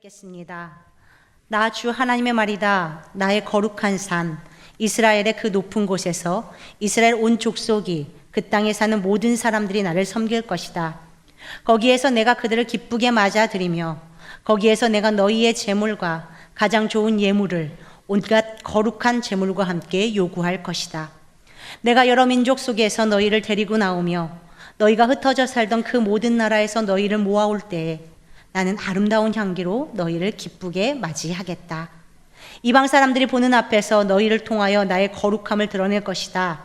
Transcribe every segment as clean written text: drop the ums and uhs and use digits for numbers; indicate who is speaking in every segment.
Speaker 1: 읽겠습니다. 나 주 하나님의 말이다. 나의 거룩한 산 이스라엘의 그 높은 곳에서 이스라엘 온 족속이 그 땅에 사는 모든 사람들이 나를 섬길 것이다. 거기에서 내가 그들을 기쁘게 맞아들이며 거기에서 내가 너희의 제물과 가장 좋은 예물을 온갖 거룩한 제물과 함께 요구할 것이다. 내가 여러 민족 속에서 너희를 데리고 나오며 너희가 흩어져 살던 그 모든 나라에서 너희를 모아올 때에 나는 아름다운 향기로 너희를 기쁘게 맞이하겠다. 이방 사람들이 보는 앞에서 너희를 통하여 나의 거룩함을 드러낼 것이다.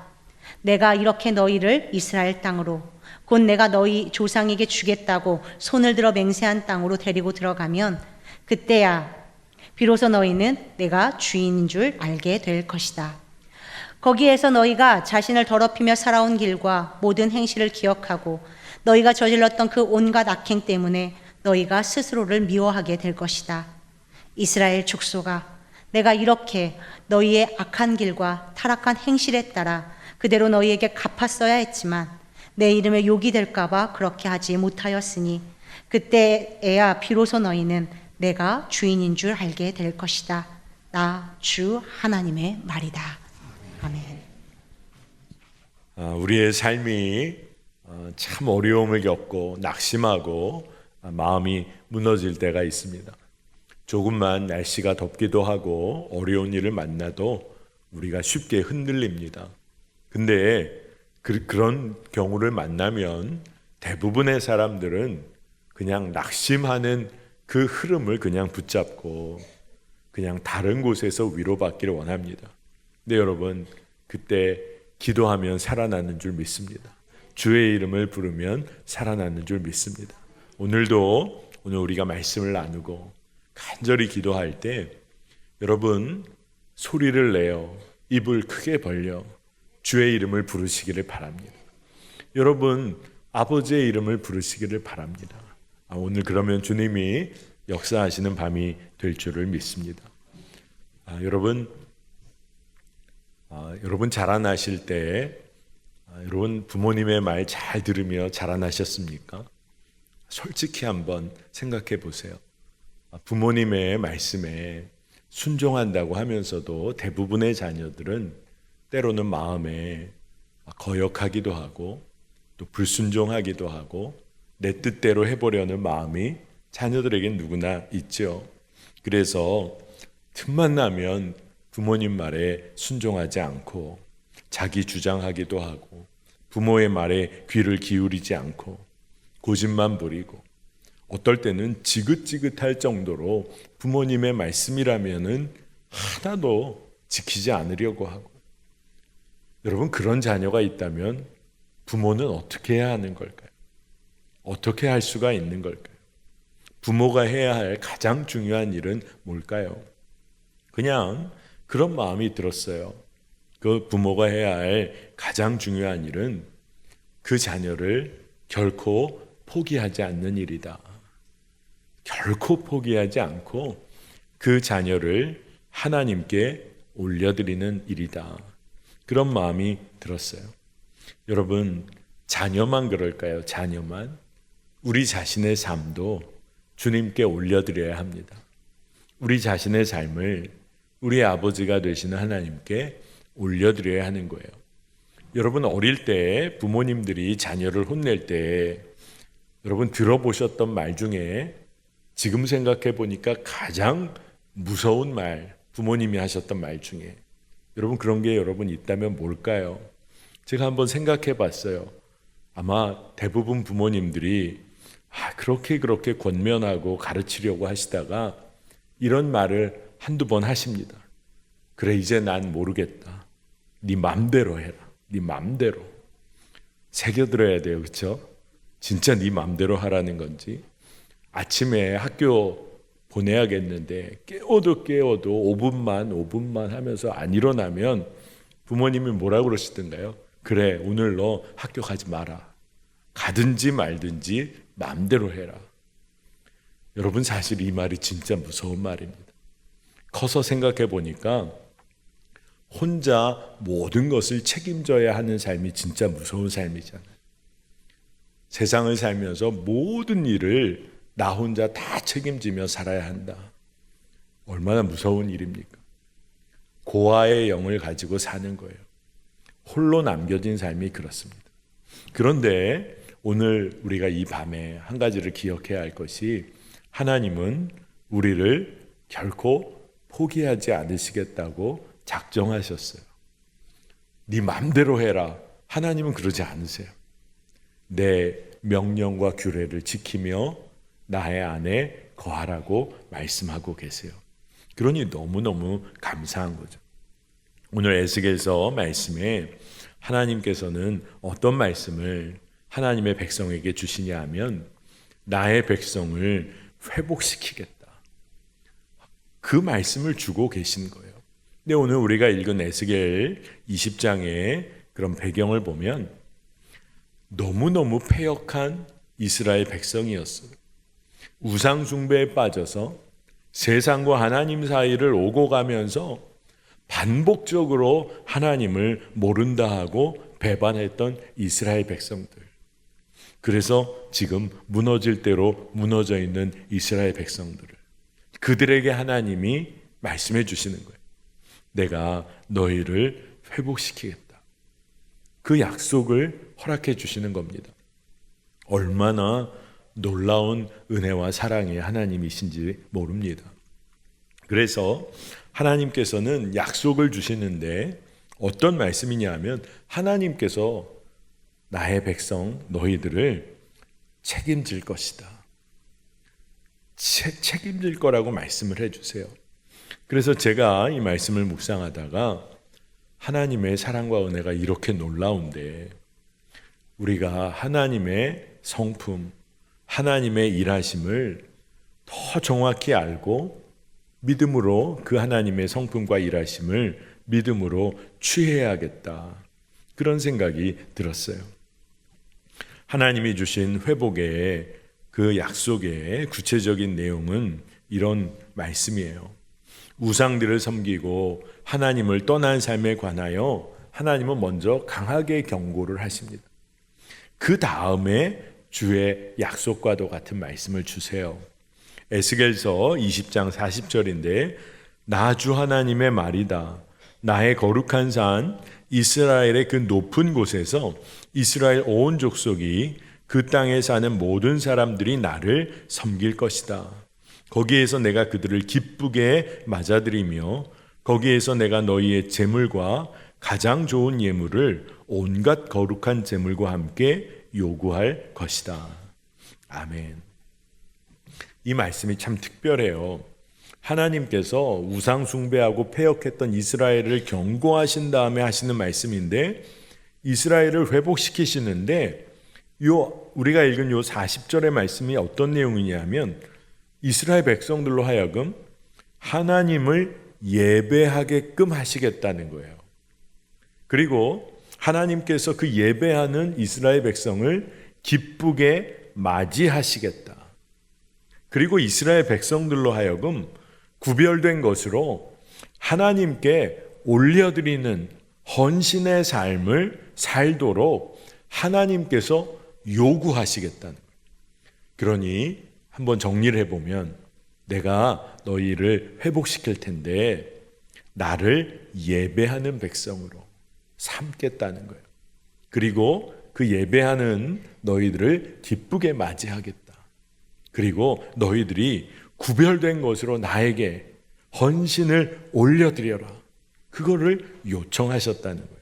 Speaker 1: 내가 이렇게 너희를 이스라엘 땅으로 곧 내가 너희 조상에게 주겠다고 손을 들어 맹세한 땅으로 데리고 들어가면 그때야 비로소 너희는 내가 주인인 줄 알게 될 것이다. 거기에서 너희가 자신을 더럽히며 살아온 길과 모든 행실을 기억하고 너희가 저질렀던 그 온갖 악행 때문에 너희가 스스로를 미워하게 될 것이다. 이스라엘 족속아, 내가 이렇게 너희의 악한 길과 타락한 행실에 따라 그대로 너희에게 갚았어야 했지만 내 이름에 욕이 될까 봐 그렇게 하지 못하였으니 그때에야 비로소 너희는 내가 주인인 줄 알게 될 것이다. 나 주 하나님의 말이다. 아멘.
Speaker 2: 우리의 삶이 참 어려움을 겪고 낙심하고 마음이 무너질 때가 있습니다. 조금만 날씨가 덥기도 하고 어려운 일을 만나도 우리가 쉽게 흔들립니다. 근데 그런 경우를 만나면 대부분의 사람들은 그냥 낙심하는 그 흐름을 그냥 붙잡고 그냥 다른 곳에서 위로받기를 원합니다. 근데 여러분, 그때 기도하면 살아나는 줄 믿습니다. 주의 이름을 부르면 살아나는 줄 믿습니다. 오늘 우리가 말씀을 나누고 간절히 기도할 때 여러분 소리를 내어 입을 크게 벌려 주의 이름을 부르시기를 바랍니다. 여러분 아버지의 이름을 부르시기를 바랍니다. 오늘 그러면 주님이 역사하시는 밤이 될 줄을 믿습니다. 여러분 자라나실 때 여러분 부모님의 말 잘 들으며 자라나셨습니까? 솔직히 한번 생각해 보세요. 부모님의 말씀에 순종한다고 하면서도 대부분의 자녀들은 때로는 마음에 거역하기도 하고 또 불순종하기도 하고 내 뜻대로 해보려는 마음이 자녀들에겐 누구나 있죠. 그래서 틈만 나면 부모님 말에 순종하지 않고 자기 주장하기도 하고 부모의 말에 귀를 기울이지 않고 고집만 부리고 어떨 때는 지긋지긋할 정도로 부모님의 말씀이라면은 하나도 지키지 않으려고 하고, 여러분 그런 자녀가 있다면 부모는 어떻게 해야 하는 걸까요? 어떻게 할 수가 있는 걸까요? 부모가 해야 할 가장 중요한 일은 뭘까요? 그냥 그런 마음이 들었어요. 그 부모가 해야 할 가장 중요한 일은 그 자녀를 결코 포기하지 않는 일이다. 결코 포기하지 않고 그 자녀를 하나님께 올려드리는 일이다. 그런 마음이 들었어요. 여러분, 자녀만 그럴까요? 자녀만? 우리 자신의 삶도 주님께 올려드려야 합니다. 우리 자신의 삶을 우리 아버지가 되시는 하나님께 올려드려야 하는 거예요. 여러분 어릴 때 부모님들이 자녀를 혼낼 때 여러분 들어보셨던 말 중에 지금 생각해 보니까 가장 무서운 말, 부모님이 하셨던 말 중에 여러분 그런 게 여러분 있다면 뭘까요? 제가 한번 생각해 봤어요. 아마 대부분 부모님들이 그렇게 권면하고 가르치려고 하시다가 이런 말을 한두 번 하십니다. 그래 이제 난 모르겠다. 네 맘대로 해라. 네 맘대로. 새겨들어야 돼요. 그렇죠? 진짜 네 맘대로 하라는 건지. 아침에 학교 보내야겠는데 깨워도 5분만 하면서 안 일어나면 부모님이 뭐라고 그러시던가요? 그래 오늘 너 학교 가지 마라. 가든지 말든지 맘대로 해라. 여러분 사실 이 말이 진짜 무서운 말입니다. 커서 생각해 보니까 혼자 모든 것을 책임져야 하는 삶이 진짜 무서운 삶이잖아요. 세상을 살면서 모든 일을 나 혼자 다 책임지며 살아야 한다. 얼마나 무서운 일입니까? 고아의 영을 가지고 사는 거예요. 홀로 남겨진 삶이 그렇습니다. 그런데 오늘 우리가 이 밤에 한 가지를 기억해야 할 것이 하나님은 우리를 결코 포기하지 않으시겠다고 작정하셨어요. 네 맘대로 해라. 하나님은 그러지 않으세요. 내 명령과 규례를 지키며 나의 안에 거하라고 말씀하고 계세요. 그러니 너무너무 감사한 거죠. 오늘 에스겔서 말씀에 하나님께서는 어떤 말씀을 하나님의 백성에게 주시냐 하면 나의 백성을 회복시키겠다. 그 말씀을 주고 계신 거예요. 근데 오늘 우리가 읽은 에스겔 20장의 그런 배경을 보면 너무너무 패역한 이스라엘 백성이었어요. 우상 숭배에 빠져서 세상과 하나님 사이를 오고 가면서 반복적으로 하나님을 모른다 하고 배반했던 이스라엘 백성들. 그래서 지금 무너질 대로 무너져 있는 이스라엘 백성들을 그들에게 하나님이 말씀해 주시는 거예요. 내가 너희를 회복시키겠다. 그 약속을 허락해 주시는 겁니다. 얼마나 놀라운 은혜와 사랑의 하나님이신지 모릅니다. 그래서 하나님께서는 약속을 주시는데 어떤 말씀이냐 하면 하나님께서 나의 백성 너희들을 책임질 것이다. 책임질 거라고 말씀을 해주세요. 그래서 제가 이 말씀을 묵상하다가 하나님의 사랑과 은혜가 이렇게 놀라운데 우리가 하나님의 성품, 하나님의 일하심을 더 정확히 알고 믿음으로 그 하나님의 성품과 일하심을 믿음으로 취해야겠다. 그런 생각이 들었어요. 하나님이 주신 회복의 그 약속의 구체적인 내용은 이런 말씀이에요. 우상들을 섬기고 하나님을 떠난 삶에 관하여 하나님은 먼저 강하게 경고를 하십니다. 그 다음에 주의 약속과도 같은 말씀을 주세요. 에스겔서 20장 40절인데 나 주 하나님의 말이다. 나의 거룩한 산 이스라엘의 그 높은 곳에서 이스라엘 온 족속이 그 땅에 사는 모든 사람들이 나를 섬길 것이다. 거기에서 내가 그들을 기쁘게 맞아들이며 거기에서 내가 너희의 제물과 가장 좋은 예물을 온갖 거룩한 제물과 함께 요구할 것이다. 아멘. 이 말씀이 참 특별해요. 하나님께서 우상 숭배하고 패역했던 이스라엘을 경고하신 다음에 하시는 말씀인데 이스라엘을 회복시키시는데 우리가 읽은 요 40절의 말씀이 어떤 내용이냐면 이스라엘 백성들로 하여금 하나님을 예배하게끔 하시겠다는 거예요. 그리고 하나님께서 그 예배하는 이스라엘 백성을 기쁘게 맞이하시겠다. 그리고 이스라엘 백성들로 하여금 구별된 것으로 하나님께 올려드리는 헌신의 삶을 살도록 하나님께서 요구하시겠다는 거예요. 그러니 한번 정리를 해보면 내가 너희를 회복시킬 텐데 나를 예배하는 백성으로 삼겠다는 거예요. 그리고 그 예배하는 너희들을 기쁘게 맞이하겠다. 그리고 너희들이 구별된 것으로 나에게 헌신을 올려드려라. 그거를 요청하셨다는 거예요.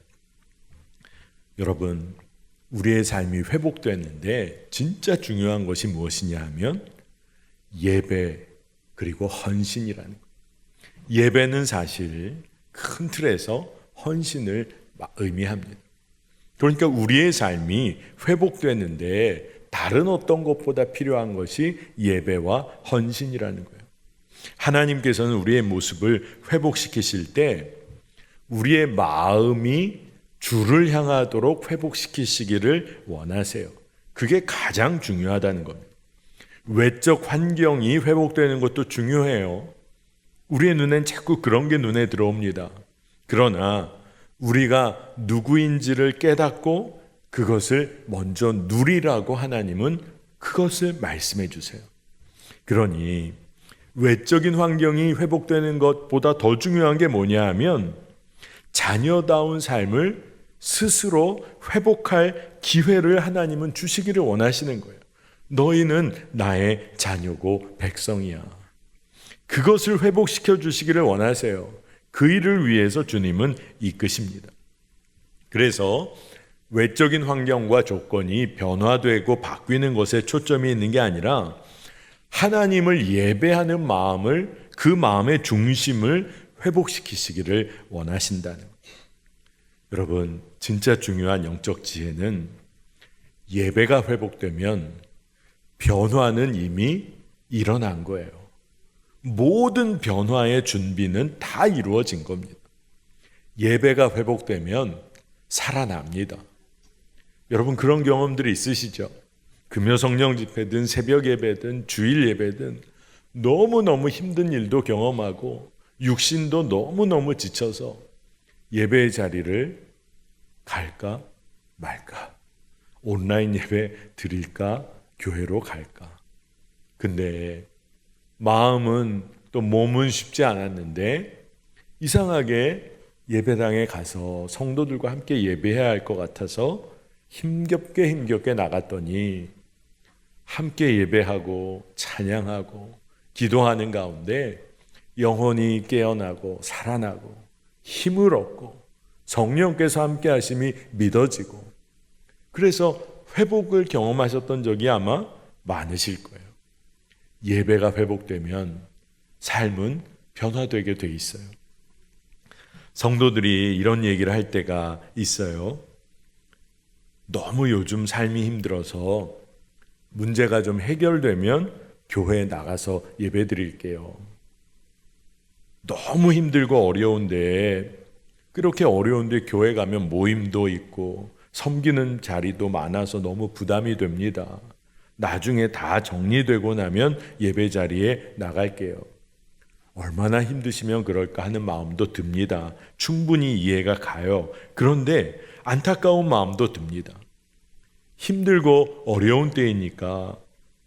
Speaker 2: 여러분, 우리의 삶이 회복됐는데 진짜 중요한 것이 무엇이냐 하면 예배 그리고 헌신이라는 거예요. 예배는 사실 큰 틀에서 헌신을 의미합니다. 그러니까 우리의 삶이 회복됐는데 다른 어떤 것보다 필요한 것이 예배와 헌신이라는 거예요. 하나님께서는 우리의 모습을 회복시키실 때 우리의 마음이 주를 향하도록 회복시키시기를 원하세요. 그게 가장 중요하다는 겁니다. 외적 환경이 회복되는 것도 중요해요. 우리의 눈엔 자꾸 그런 게 눈에 들어옵니다. 그러나 우리가 누구인지를 깨닫고 그것을 먼저 누리라고 하나님은 그것을 말씀해 주세요. 그러니 외적인 환경이 회복되는 것보다 더 중요한 게 뭐냐 하면 자녀다운 삶을 스스로 회복할 기회를 하나님은 주시기를 원하시는 거예요. 너희는 나의 자녀고 백성이야. 그것을 회복시켜 주시기를 원하세요. 그 일을 위해서 주님은 이끄십니다. 그래서 외적인 환경과 조건이 변화되고 바뀌는 것에 초점이 있는 게 아니라 하나님을 예배하는 마음을, 그 마음의 중심을 회복시키시기를 원하신다는 거예요. 여러분, 진짜 중요한 영적 지혜는 예배가 회복되면 변화는 이미 일어난 거예요. 모든 변화의 준비는 다 이루어진 겁니다. 예배가 회복되면 살아납니다. 여러분, 그런 경험들이 있으시죠? 금요 성령 집회든 새벽 예배든 주일 예배든 너무너무 힘든 일도 경험하고 육신도 너무너무 지쳐서 예배의 자리를 갈까 말까, 온라인 예배 드릴까, 교회로 갈까. 근데 마음은 또 몸은 쉽지 않았는데 이상하게 예배당에 가서 성도들과 함께 예배해야 할 것 같아서 힘겹게 나갔더니 함께 예배하고 찬양하고 기도하는 가운데 영혼이 깨어나고 살아나고 힘을 얻고 성령께서 함께 하심이 믿어지고, 그래서 회복을 경험하셨던 적이 아마 많으실 거예요. 예배가 회복되면 삶은 변화되게 돼 있어요. 성도들이 이런 얘기를 할 때가 있어요. 너무 요즘 삶이 힘들어서 문제가 좀 해결되면 교회에 나가서 예배 드릴게요. 너무 힘들고 어려운데, 그렇게 어려운데 교회 가면 모임도 있고 섬기는 자리도 많아서 너무 부담이 됩니다. 나중에 다 정리되고 나면 예배 자리에 나갈게요. 얼마나 힘드시면 그럴까 하는 마음도 듭니다. 충분히 이해가 가요. 그런데 안타까운 마음도 듭니다. 힘들고 어려운 때이니까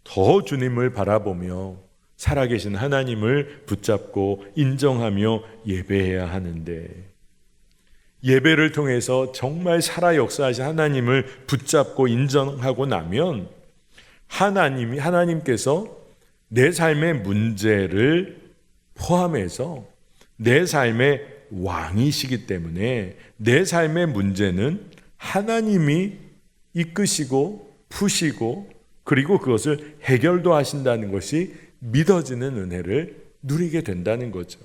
Speaker 2: 더 주님을 바라보며 살아계신 하나님을 붙잡고 인정하며 예배해야 하는데, 예배를 통해서 정말 살아 역사하신 하나님을 붙잡고 인정하고 나면 하나님께서 내 삶의 문제를 포함해서 내 삶의 왕이시기 때문에 내 삶의 문제는 하나님이 이끄시고 푸시고 그리고 그것을 해결도 하신다는 것이 믿어지는 은혜를 누리게 된다는 거죠.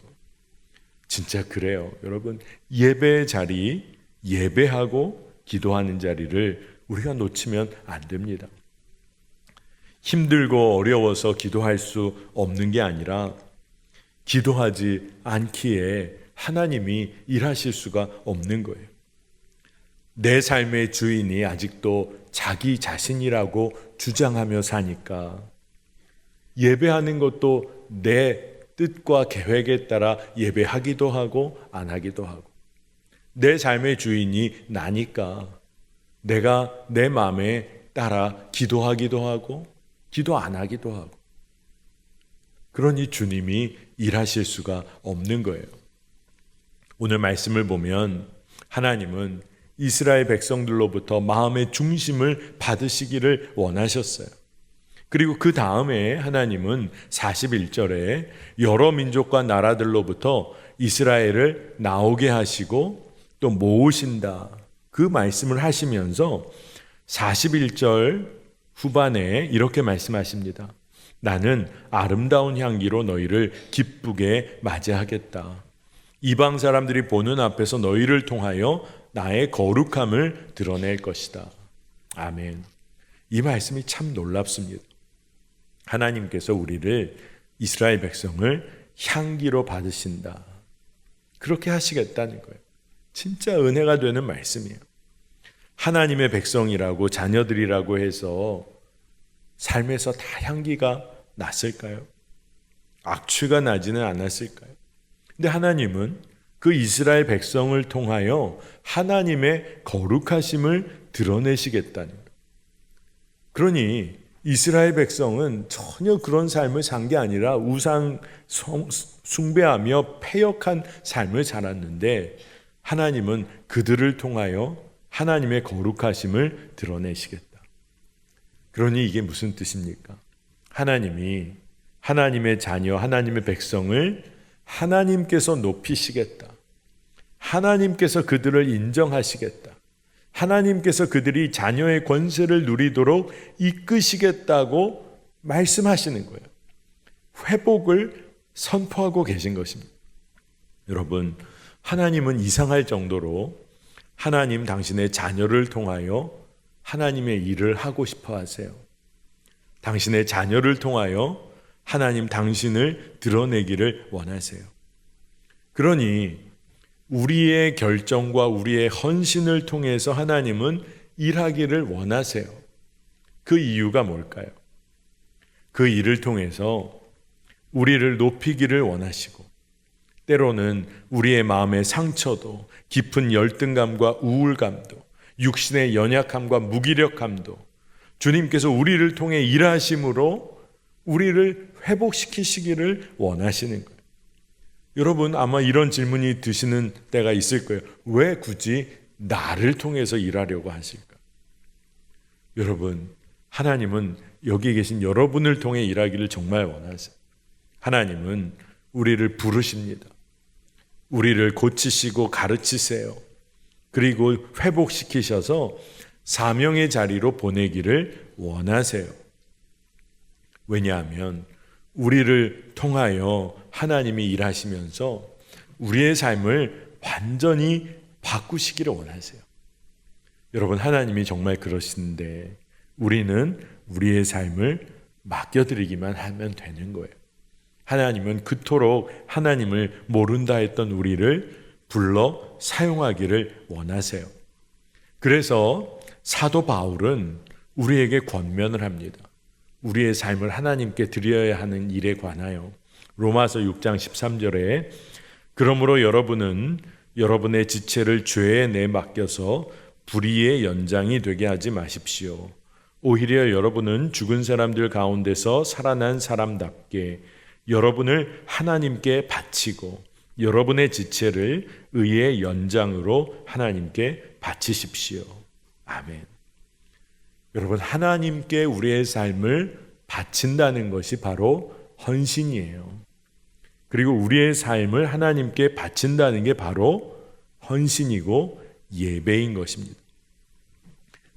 Speaker 2: 진짜 그래요. 여러분, 예배의 자리, 예배하고 기도하는 자리를 우리가 놓치면 안 됩니다. 힘들고 어려워서 기도할 수 없는 게 아니라 기도하지 않기에 하나님이 일하실 수가 없는 거예요. 내 삶의 주인이 아직도 자기 자신이라고 주장하며 사니까 예배하는 것도 내 뜻과 계획에 따라 예배하기도 하고 안 하기도 하고, 내 삶의 주인이 나니까 내가 내 마음에 따라 기도하기도 하고 기도 안 하기도 하고, 그러니 주님이 일하실 수가 없는 거예요. 오늘 말씀을 보면 하나님은 이스라엘 백성들로부터 마음의 중심을 받으시기를 원하셨어요. 그리고 그 다음에 하나님은 41절에 여러 민족과 나라들로부터 이스라엘을 나오게 하시고 또 모으신다, 그 말씀을 하시면서 41절 후반에 이렇게 말씀하십니다. 나는 아름다운 향기로 너희를 기쁘게 맞이하겠다. 이방 사람들이 보는 앞에서 너희를 통하여 나의 거룩함을 드러낼 것이다. 아멘. 이 말씀이 참 놀랍습니다. 하나님께서 우리를, 이스라엘 백성을 향기로 받으신다, 그렇게 하시겠다는 거예요. 진짜 은혜가 되는 말씀이에요. 하나님의 백성이라고, 자녀들이라고 해서 삶에서 다 향기가 났을까요? 악취가 나지는 않았을까요? 근데 하나님은 그 이스라엘 백성을 통하여 하나님의 거룩하심을 드러내시겠다는 거예요. 그러니 이스라엘 백성은 전혀 그런 삶을 산 게 아니라 우상 숭배하며 패역한 삶을 살았는데 하나님은 그들을 통하여 하나님의 거룩하심을 드러내시겠다. 그러니 이게 무슨 뜻입니까? 하나님이 하나님의 자녀, 하나님의 백성을 하나님께서 높이시겠다. 하나님께서 그들을 인정하시겠다. 하나님께서 그들이 자녀의 권세를 누리도록 이끄시겠다고 말씀하시는 거예요. 회복을 선포하고 계신 것입니다. 여러분, 하나님은 이상할 정도로 하나님 당신의 자녀를 통하여 하나님의 일을 하고 싶어 하세요. 당신의 자녀를 통하여 하나님 당신을 드러내기를 원하세요. 그러니 우리의 결정과 우리의 헌신을 통해서 하나님은 일하기를 원하세요. 그 이유가 뭘까요? 그 일을 통해서 우리를 높이기를 원하시고 때로는 우리의 마음의 상처도 깊은 열등감과 우울감도 육신의 연약함과 무기력함도 주님께서 우리를 통해 일하심으로 우리를 회복시키시기를 원하시는 거예요. 여러분 아마 이런 질문이 드시는 때가 있을 거예요. 왜 굳이 나를 통해서 일하려고 하실까? 여러분, 하나님은 여기 계신 여러분을 통해 일하기를 정말 원하세요. 하나님은 우리를 부르십니다. 우리를 고치시고 가르치세요. 그리고 회복시키셔서 사명의 자리로 보내기를 원하세요. 왜냐하면 우리를 통하여 하나님이 일하시면서 우리의 삶을 완전히 바꾸시기를 원하세요. 여러분, 하나님이 정말 그러시는데 우리는 우리의 삶을 맡겨드리기만 하면 되는 거예요. 하나님은 그토록 하나님을 모른다 했던 우리를 불러 사용하기를 원하세요. 그래서 사도 바울은 우리에게 권면을 합니다. 우리의 삶을 하나님께 드려야 하는 일에 관하여 로마서 6장 13절에 그러므로 여러분은 여러분의 지체를 죄에 내맡겨서 불의의 연장이 되게 하지 마십시오. 오히려 여러분은 죽은 사람들 가운데서 살아난 사람답게 여러분을 하나님께 바치고 여러분의 지체를 의의 연장으로 하나님께 바치십시오. 아멘. 여러분, 하나님께 우리의 삶을 바친다는 것이 바로 헌신이에요. 그리고 우리의 삶을 하나님께 바친다는 게 바로 헌신이고 예배인 것입니다.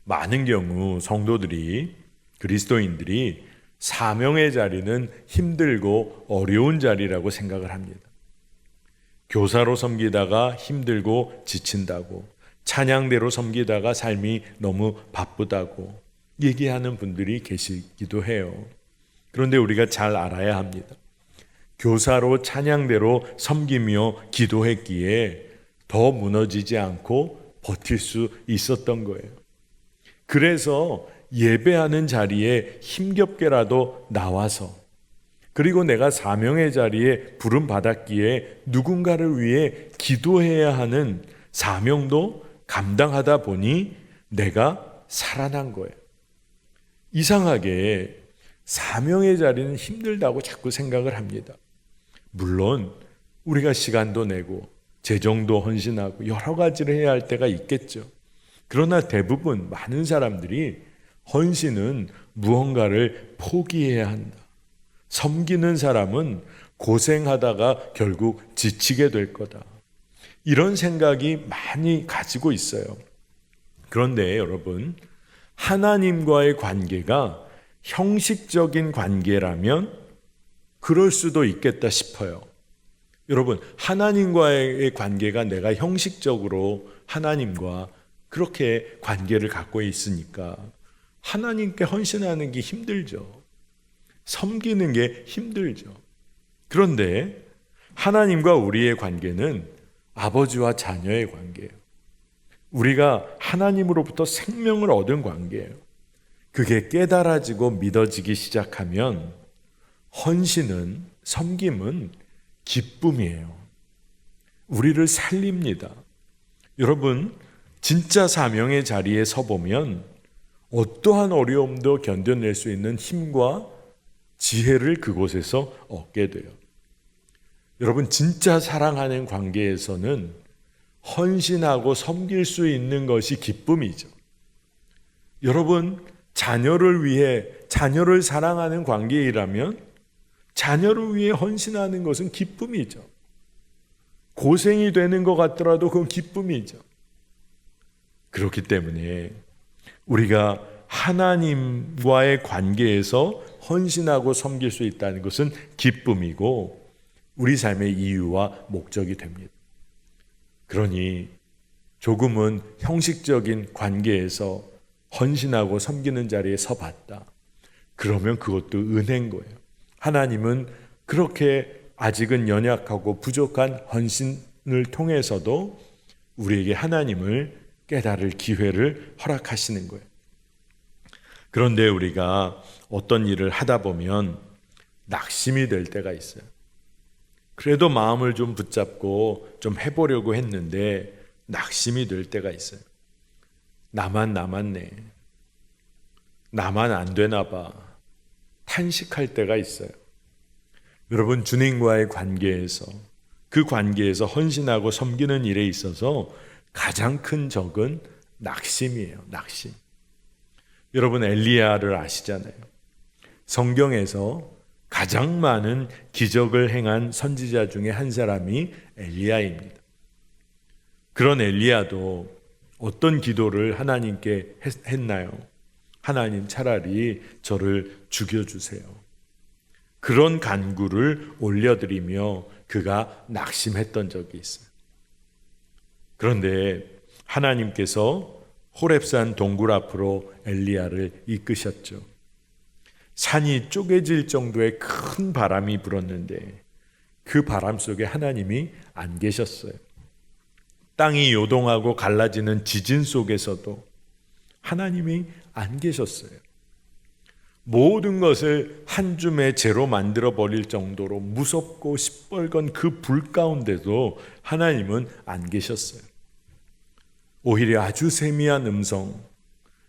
Speaker 2: 많은 경우 성도들이, 그리스도인들이 사명의 자리는 힘들고 어려운 자리라고 생각을 합니다. 교사로 섬기다가 힘들고 지친다고, 찬양대로 섬기다가 삶이 너무 바쁘다고 얘기하는 분들이 계시기도 해요. 그런데 우리가 잘 알아야 합니다. 교사로 찬양대로 섬기며 기도했기에 더 무너지지 않고 버틸 수 있었던 거예요. 그래서 예배하는 자리에 힘겹게라도 나와서, 그리고 내가 사명의 자리에 부름받았기에 누군가를 위해 기도해야 하는 사명도 감당하다 보니 내가 살아난 거예요. 이상하게 사명의 자리는 힘들다고 자꾸 생각을 합니다. 물론 우리가 시간도 내고 재정도 헌신하고 여러 가지를 해야 할 때가 있겠죠. 그러나 대부분 많은 사람들이 헌신은 무언가를 포기해야 한다. 섬기는 사람은 고생하다가 결국 지치게 될 거다. 이런 생각이 많이 가지고 있어요. 그런데 여러분, 하나님과의 관계가 형식적인 관계라면 그럴 수도 있겠다 싶어요. 여러분, 하나님과의 관계가 내가 형식적으로 하나님과 그렇게 관계를 갖고 있으니까 하나님께 헌신하는 게 힘들죠. 섬기는 게 힘들죠. 그런데 하나님과 우리의 관계는 아버지와 자녀의 관계예요. 우리가 하나님으로부터 생명을 얻은 관계예요. 그게 깨달아지고 믿어지기 시작하면 헌신은, 섬김은 기쁨이에요. 우리를 살립니다. 여러분, 진짜 사명의 자리에 서보면 어떠한 어려움도 견뎌낼 수 있는 힘과 지혜를 그곳에서 얻게 돼요. 여러분, 진짜 사랑하는 관계에서는 헌신하고 섬길 수 있는 것이 기쁨이죠. 여러분, 자녀를 위해, 자녀를 사랑하는 관계이라면 자녀를 위해 헌신하는 것은 기쁨이죠. 고생이 되는 것 같더라도 그건 기쁨이죠. 그렇기 때문에 우리가 하나님과의 관계에서 헌신하고 섬길 수 있다는 것은 기쁨이고 우리 삶의 이유와 목적이 됩니다. 그러니 조금은 형식적인 관계에서 헌신하고 섬기는 자리에 서봤다. 그러면 그것도 은혜인 거예요. 하나님은 그렇게 아직은 연약하고 부족한 헌신을 통해서도 우리에게 하나님을 깨달을 기회를 허락하시는 거예요. 그런데 우리가 어떤 일을 하다 보면 낙심이 될 때가 있어요. 그래도 마음을 좀 붙잡고 좀 해보려고 했는데 낙심이 될 때가 있어요. 나만 남았네. 나만 안 되나 봐. 탄식할 때가 있어요. 여러분, 주님과의 관계에서, 그 관계에서 헌신하고 섬기는 일에 있어서 가장 큰 적은 낙심이에요. 낙심. 여러분, 엘리야를 아시잖아요. 성경에서 가장 많은 기적을 행한 선지자 중에 한 사람이 엘리야입니다. 그런 엘리야도 어떤 기도를 하나님께 했나요? 하나님, 차라리 저를 죽여주세요. 그런 간구를 올려드리며 그가 낙심했던 적이 있어요. 그런데 하나님께서 호렙산 동굴 앞으로 엘리야를 이끄셨죠. 산이 쪼개질 정도의 큰 바람이 불었는데 그 바람 속에 하나님이 안 계셨어요. 땅이 요동하고 갈라지는 지진 속에서도 하나님이 안 계셨어요. 모든 것을 한 줌의 재로 만들어 버릴 정도로 무섭고 시뻘건 그 불 가운데도 하나님은 안 계셨어요. 오히려 아주 세미한 음성,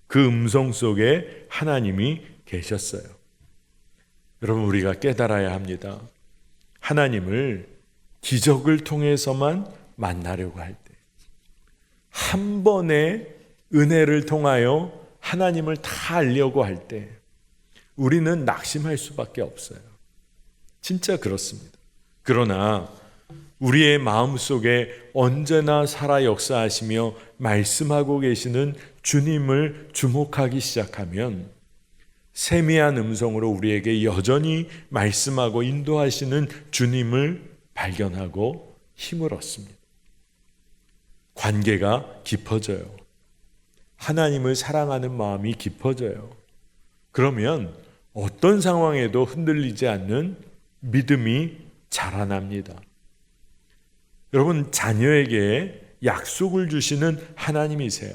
Speaker 2: 그 음성 속에 하나님이 계셨어요. 여러분, 우리가 깨달아야 합니다. 하나님을 기적을 통해서만 만나려고 할 때, 한 번의 은혜를 통하여 하나님을 다 알려고 할 때 우리는 낙심할 수밖에 없어요. 진짜 그렇습니다. 그러나 우리의 마음속에 언제나 살아 역사하시며 말씀하고 계시는 주님을 주목하기 시작하면 세미한 음성으로 우리에게 여전히 말씀하고 인도하시는 주님을 발견하고 힘을 얻습니다. 관계가 깊어져요. 하나님을 사랑하는 마음이 깊어져요. 그러면 어떤 상황에도 흔들리지 않는 믿음이 자라납니다. 여러분, 자녀에게 약속을 주시는 하나님이세요.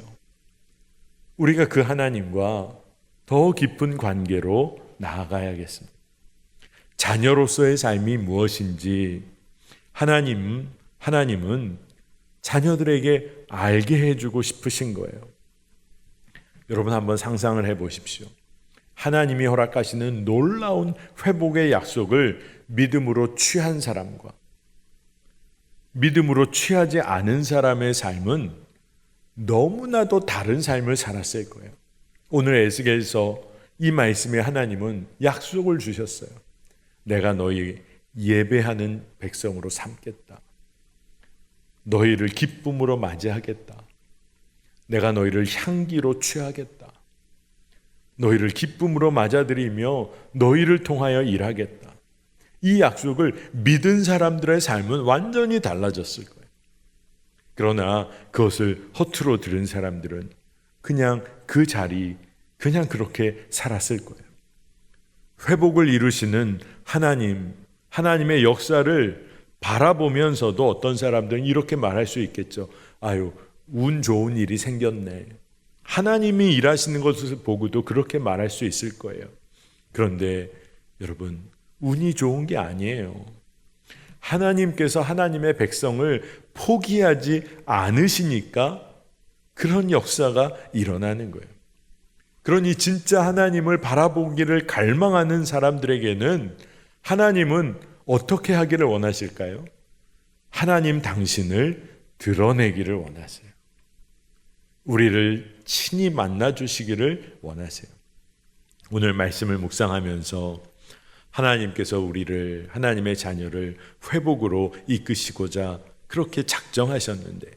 Speaker 2: 우리가 그 하나님과 더 깊은 관계로 나아가야겠습니다. 자녀로서의 삶이 무엇인지 하나님은 자녀들에게 알게 해주고 싶으신 거예요. 여러분, 한번 상상을 해보십시오. 하나님이 허락하시는 놀라운 회복의 약속을 믿음으로 취한 사람과 믿음으로 취하지 않은 사람의 삶은 너무나도 다른 삶을 살았을 거예요. 오늘 에스겔서 이 말씀에 하나님은 약속을 주셨어요. 내가 너희 예배하는 백성으로 삼겠다. 너희를 기쁨으로 맞이하겠다. 내가 너희를 향기로 취하겠다. 너희를 기쁨으로 맞아들이며 너희를 통하여 일하겠다. 이 약속을 믿은 사람들의 삶은 완전히 달라졌을 거예요. 그러나 그것을 허투루 들은 사람들은 그냥 그 자리, 그냥 그렇게 살았을 거예요. 회복을 이루시는 하나님의 역사를 바라보면서도 어떤 사람들은 이렇게 말할 수 있겠죠. 아유, 운 좋은 일이 생겼네. 하나님이 일하시는 것을 보고도 그렇게 말할 수 있을 거예요. 그런데 여러분, 운이 좋은 게 아니에요. 하나님께서 하나님의 백성을 포기하지 않으시니까 그런 역사가 일어나는 거예요. 그러니 진짜 하나님을 바라보기를 갈망하는 사람들에게는 하나님은 어떻게 하기를 원하실까요? 하나님 당신을 드러내기를 원하세요. 우리를 친히 만나 주시기를 원하세요. 오늘 말씀을 묵상하면서 하나님께서 우리를, 하나님의 자녀를 회복으로 이끄시고자 그렇게 작정하셨는데,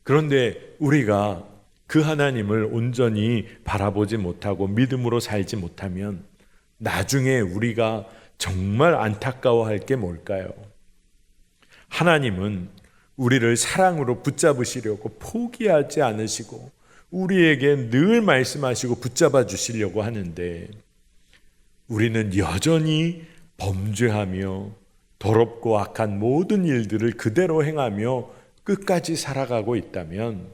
Speaker 2: 그런데 우리가 그 하나님을 온전히 바라보지 못하고 믿음으로 살지 못하면 나중에 우리가 정말 안타까워할 게 뭘까요? 하나님은 우리를 사랑으로 붙잡으시려고 포기하지 않으시고 우리에게 늘 말씀하시고 붙잡아 주시려고 하는데, 우리는 여전히 범죄하며 더럽고 악한 모든 일들을 그대로 행하며 끝까지 살아가고 있다면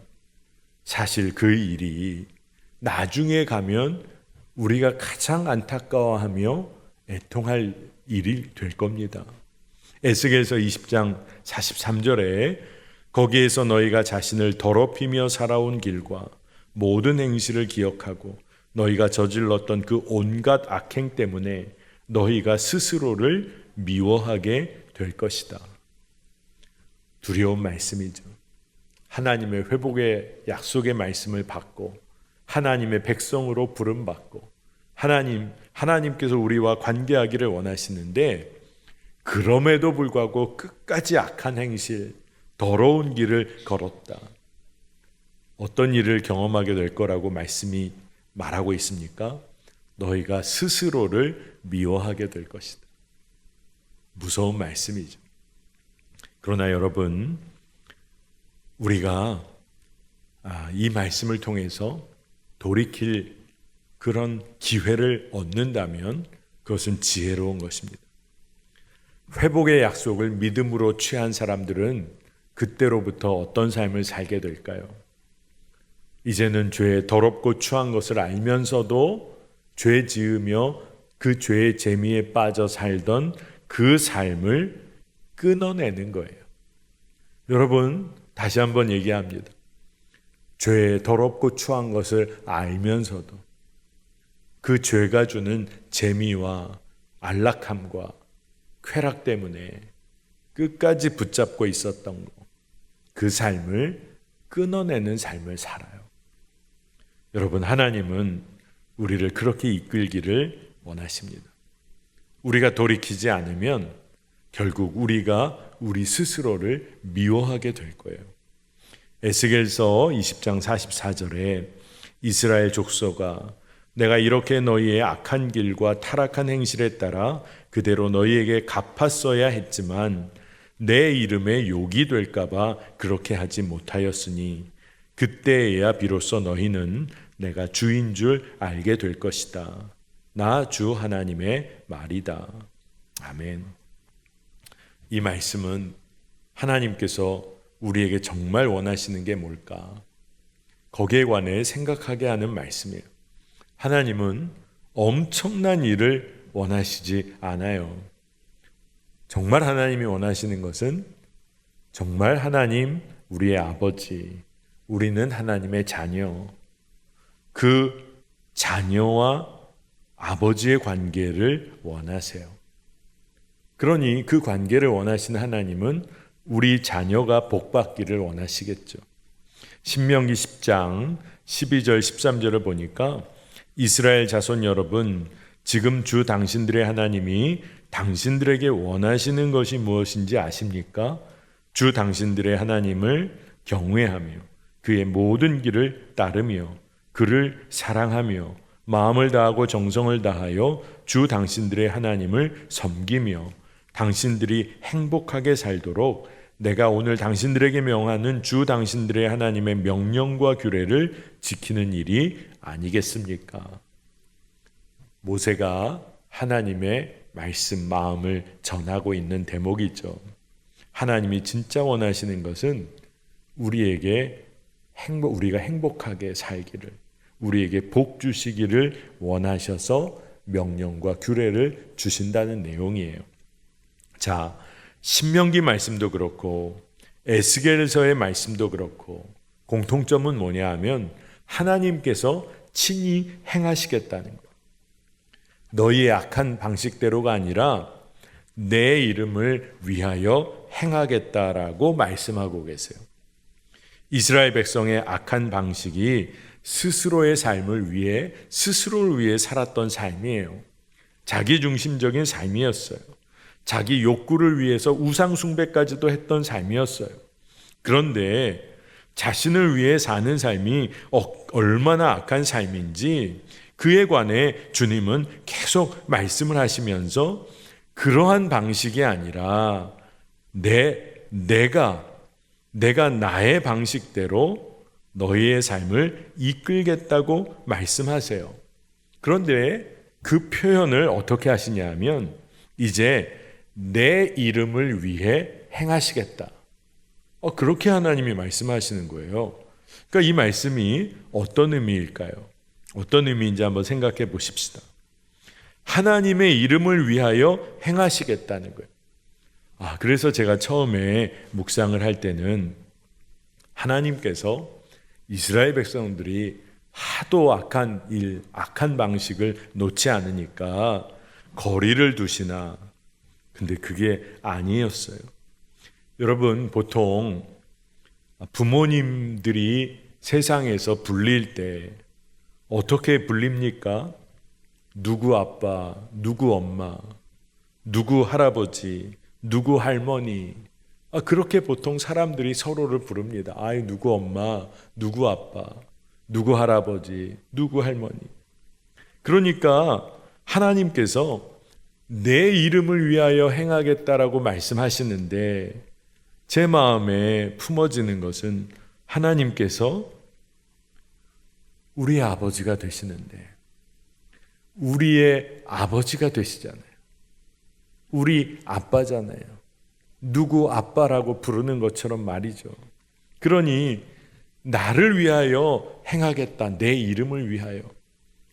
Speaker 2: 사실 그 일이 나중에 가면 우리가 가장 안타까워하며 애통할 일이 될 겁니다. 에스겔서 20장 43절에 거기에서 너희가 자신을 더럽히며 살아온 길과 모든 행실을 기억하고 너희가 저질렀던 그 온갖 악행 때문에 너희가 스스로를 미워하게 될 것이다. 두려운 말씀이죠. 하나님의 회복의 약속의 말씀을 받고 하나님의 백성으로 부름받고 하나님께서 우리와 관계하기를 원하시는데, 그럼에도 불구하고 끝까지 악한 행실, 더러운 길을 걸었다. 어떤 일을 경험하게 될 거라고 말씀이 말하고 있습니까? 너희가 스스로를 미워하게 될 것이다. 무서운 말씀이죠. 그러나 여러분, 우리가 이 말씀을 통해서 돌이킬 그런 기회를 얻는다면 그것은 지혜로운 것입니다. 회복의 약속을 믿음으로 취한 사람들은 그때로부터 어떤 삶을 살게 될까요? 이제는 죄에 더럽고 추한 것을 알면서도 죄 지으며 그 죄의 재미에 빠져 살던 그 삶을 끊어내는 거예요. 여러분, 다시 한번 얘기합니다. 죄에 더럽고 추한 것을 알면서도 그 죄가 주는 재미와 안락함과 쾌락 때문에 끝까지 붙잡고 있었던 거, 그 삶을 끊어내는 삶을 살아요. 여러분, 하나님은 우리를 그렇게 이끌기를 원하십니다. 우리가 돌이키지 않으면 결국 우리가 우리 스스로를 미워하게 될 거예요. 에스겔서 20장 44절에 이스라엘 족속아, 내가 이렇게 너희의 악한 길과 타락한 행실에 따라 그대로 너희에게 갚았어야 했지만 내 이름에 욕이 될까봐 그렇게 하지 못하였으니 그때에야 비로소 너희는 내가 주인 줄 알게 될 것이다. 나 주 하나님의 말이다. 아멘. 이 말씀은 하나님께서 우리에게 정말 원하시는 게 뭘까? 거기에 관해 생각하게 하는 말씀이에요. 하나님은 엄청난 일을 원하시지 않아요. 정말 하나님이 원하시는 것은 정말 하나님, 우리의 아버지, 우리는 하나님의 자녀, 그 자녀와 아버지의 관계를 원하세요. 그러니 그 관계를 원하시는 하나님은 우리 자녀가 복받기를 원하시겠죠. 신명기 10장 12절 13절을 보니까 이스라엘 자손 여러분, 지금 주 당신들의 하나님이 당신들에게 원하시는 것이 무엇인지 아십니까? 주 당신들의 하나님을 경외하며 그의 모든 길을 따르며 그를 사랑하며 마음을 다하고 정성을 다하여 주 당신들의 하나님을 섬기며 당신들이 행복하게 살도록 내가 오늘 당신들에게 명하는 주 당신들의 하나님의 명령과 규례를 지키는 일이 아니겠습니까? 모세가 하나님의 말씀, 마음을 전하고 있는 대목이죠. 하나님이 진짜 원하시는 것은 우리가 행복하게 살기를, 우리에게 복 주시기를 원하셔서 명령과 규례를 주신다는 내용이에요. 자, 신명기 말씀도 그렇고 에스겔서의 말씀도 그렇고 공통점은 뭐냐 하면 하나님께서 친히 행하시겠다는 거예요. 너희의 악한 방식대로가 아니라 내 이름을 위하여 행하겠다라고 말씀하고 계세요. 이스라엘 백성의 악한 방식이 스스로의 삶을 위해, 스스로를 위해 살았던 삶이에요. 자기중심적인 삶이었어요. 자기 욕구를 위해서 우상숭배까지도 했던 삶이었어요. 그런데 자신을 위해 사는 삶이 얼마나 악한 삶인지 그에 관해 주님은 계속 말씀을 하시면서 그러한 방식이 아니라 내가 나의 방식대로 너희의 삶을 이끌겠다고 말씀하세요. 그런데 그 표현을 어떻게 하시냐 하면 이제 내 이름을 위해 행하시겠다. 그렇게 하나님이 말씀하시는 거예요. 그러니까 이 말씀이 어떤 의미일까요? 어떤 의미인지 한번 생각해 보십시다. 하나님의 이름을 위하여 행하시겠다는 거예요. 그래서 제가 처음에 묵상을 할 때는 하나님께서 이스라엘 백성들이 하도 악한 일, 악한 방식을 놓지 않으니까 거리를 두시나. 근데 그게 아니었어요. 여러분, 보통 부모님들이 세상에서 불릴 때 어떻게 불립니까? 누구 아빠, 누구 엄마, 누구 할아버지, 누구 할머니. 그렇게 보통 사람들이 서로를 부릅니다. 누구 엄마, 누구 아빠, 누구 할아버지, 누구 할머니. 그러니까 하나님께서 내 이름을 위하여 행하겠다라고 말씀하시는데 제 마음에 품어지는 것은 하나님께서 우리의 아버지가 되시는데 우리의 아버지가 되시잖아요. 우리 아빠잖아요. 누구 아빠라고 부르는 것처럼 말이죠. 그러니 나를 위하여 행하겠다. 내 이름을 위하여.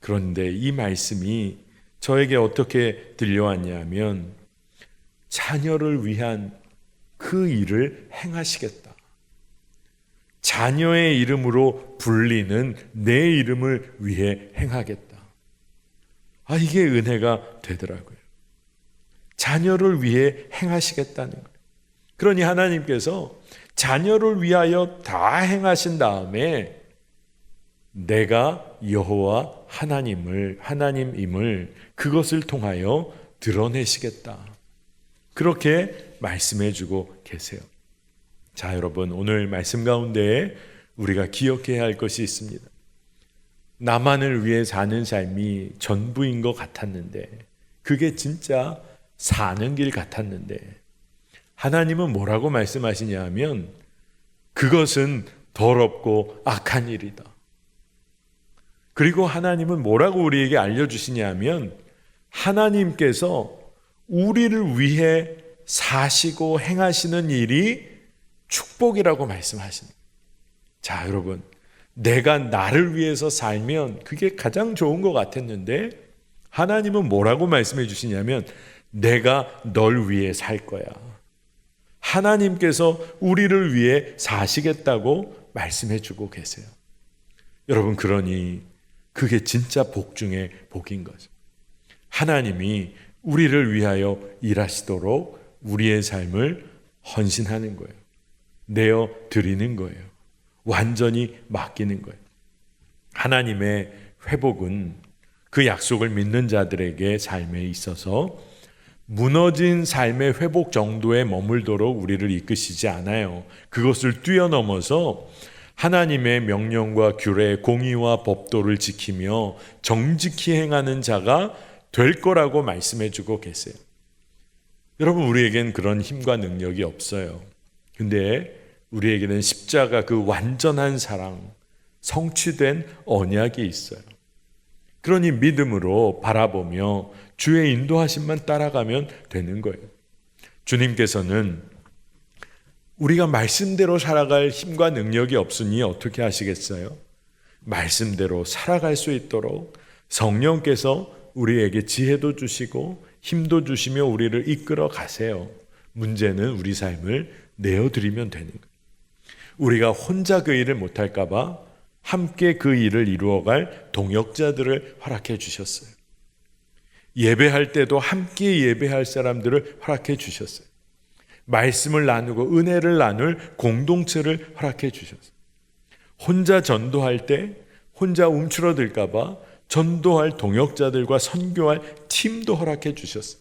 Speaker 2: 그런데 이 말씀이 저에게 어떻게 들려왔냐면 자녀를 위한 그 일을 행하시겠다. 자녀의 이름으로 불리는 내 이름을 위해 행하겠다. 이게 은혜가 되더라고요. 자녀를 위해 행하시겠다는 거예요. 그러니 하나님께서 자녀를 위하여 다 행하신 다음에 내가 여호와 하나님임을 그것을 통하여 드러내시겠다. 그렇게 말씀해 주고 계세요. 자, 여러분, 오늘 말씀 가운데 우리가 기억해야 할 것이 있습니다. 나만을 위해 사는 삶이 전부인 것 같았는데 그게 진짜 사는 길 같았는데 하나님은 뭐라고 말씀하시냐 하면 그것은 더럽고 악한 일이다. 그리고 하나님은 뭐라고 우리에게 알려주시냐 하면 하나님께서 우리를 위해 사시고 행하시는 일이 축복이라고 말씀하십니다. 자, 여러분, 내가 나를 위해서 살면 그게 가장 좋은 것 같았는데 하나님은 뭐라고 말씀해 주시냐면 내가 널 위해 살 거야. 하나님께서 우리를 위해 사시겠다고 말씀해 주고 계세요. 여러분, 그러니 그게 진짜 복 중에 복인 거죠. 하나님이 우리를 위하여 일하시도록 우리의 삶을 헌신하는 거예요. 내어 드리는 거예요. 완전히 맡기는 거예요. 하나님의 회복은 그 약속을 믿는 자들에게 삶에 있어서 무너진 삶의 회복 정도에 머물도록 우리를 이끄시지 않아요. 그것을 뛰어넘어서 하나님의 명령과 규례, 공의와 법도를 지키며 정직히 행하는 자가 될 거라고 말씀해 주고 계세요. 여러분, 우리에겐 그런 힘과 능력이 없어요. 근데 우리에게는 십자가 그 완전한 사랑, 성취된 언약이 있어요. 그러니 믿음으로 바라보며 주의 인도하심만 따라가면 되는 거예요. 주님께서는 우리가 말씀대로 살아갈 힘과 능력이 없으니 어떻게 하시겠어요? 말씀대로 살아갈 수 있도록 성령께서 우리에게 지혜도 주시고 힘도 주시며 우리를 이끌어 가세요. 문제는 우리 삶을 내어드리면 되는 거예요. 우리가 혼자 그 일을 못할까 봐 함께 그 일을 이루어갈 동역자들을 허락해 주셨어요. 예배할 때도 함께 예배할 사람들을 허락해 주셨어요. 말씀을 나누고 은혜를 나눌 공동체를 허락해 주셨어요. 혼자 전도할 때 혼자 움츠러들까 봐 전도할 동역자들과 선교할 팀도 허락해 주셨어요.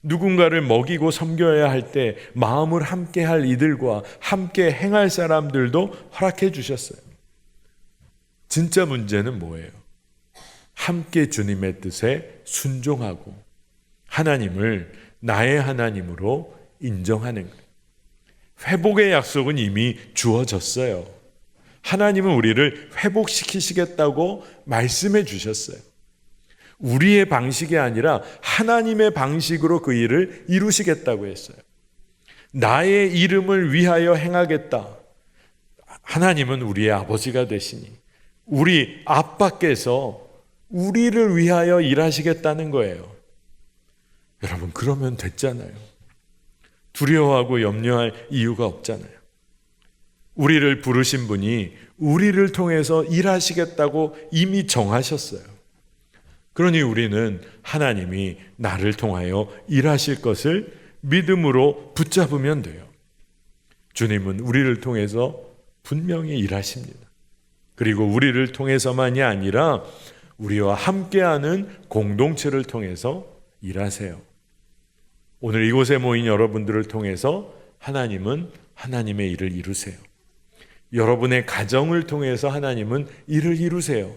Speaker 2: 누군가를 먹이고 섬겨야 할 때 마음을 함께 할 이들과 함께 행할 사람들도 허락해 주셨어요. 진짜 문제는 뭐예요? 함께 주님의 뜻에 순종하고 하나님을 나의 하나님으로 인정하는 거예요. 회복의 약속은 이미 주어졌어요. 하나님은 우리를 회복시키시겠다고 말씀해 주셨어요. 우리의 방식이 아니라 하나님의 방식으로 그 일을 이루시겠다고 했어요. 나의 이름을 위하여 행하겠다. 하나님은 우리의 아버지가 되시니 우리 아빠께서 우리를 위하여 일하시겠다는 거예요. 여러분, 그러면 됐잖아요. 두려워하고 염려할 이유가 없잖아요. 우리를 부르신 분이 우리를 통해서 일하시겠다고 이미 정하셨어요. 그러니 우리는 하나님이 나를 통하여 일하실 것을 믿음으로 붙잡으면 돼요. 주님은 우리를 통해서 분명히 일하십니다. 그리고 우리를 통해서만이 아니라 우리와 함께하는 공동체를 통해서 일하세요. 오늘 이곳에 모인 여러분들을 통해서 하나님은 하나님의 일을 이루세요. 여러분의 가정을 통해서 하나님은 일을 이루세요.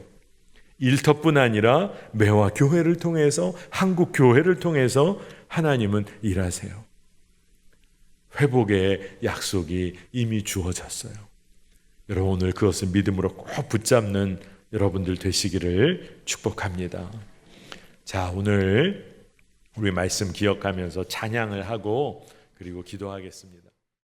Speaker 2: 일터뿐 아니라 매화 교회를 통해서, 한국 교회를 통해서 하나님은 일하세요. 회복의 약속이 이미 주어졌어요. 여러분, 오늘 그것을 믿음으로 꼭 붙잡는 여러분들 되시기를 축복합니다. 자, 오늘 우리 말씀 기억하면서 찬양을 하고 그리고 기도하겠습니다.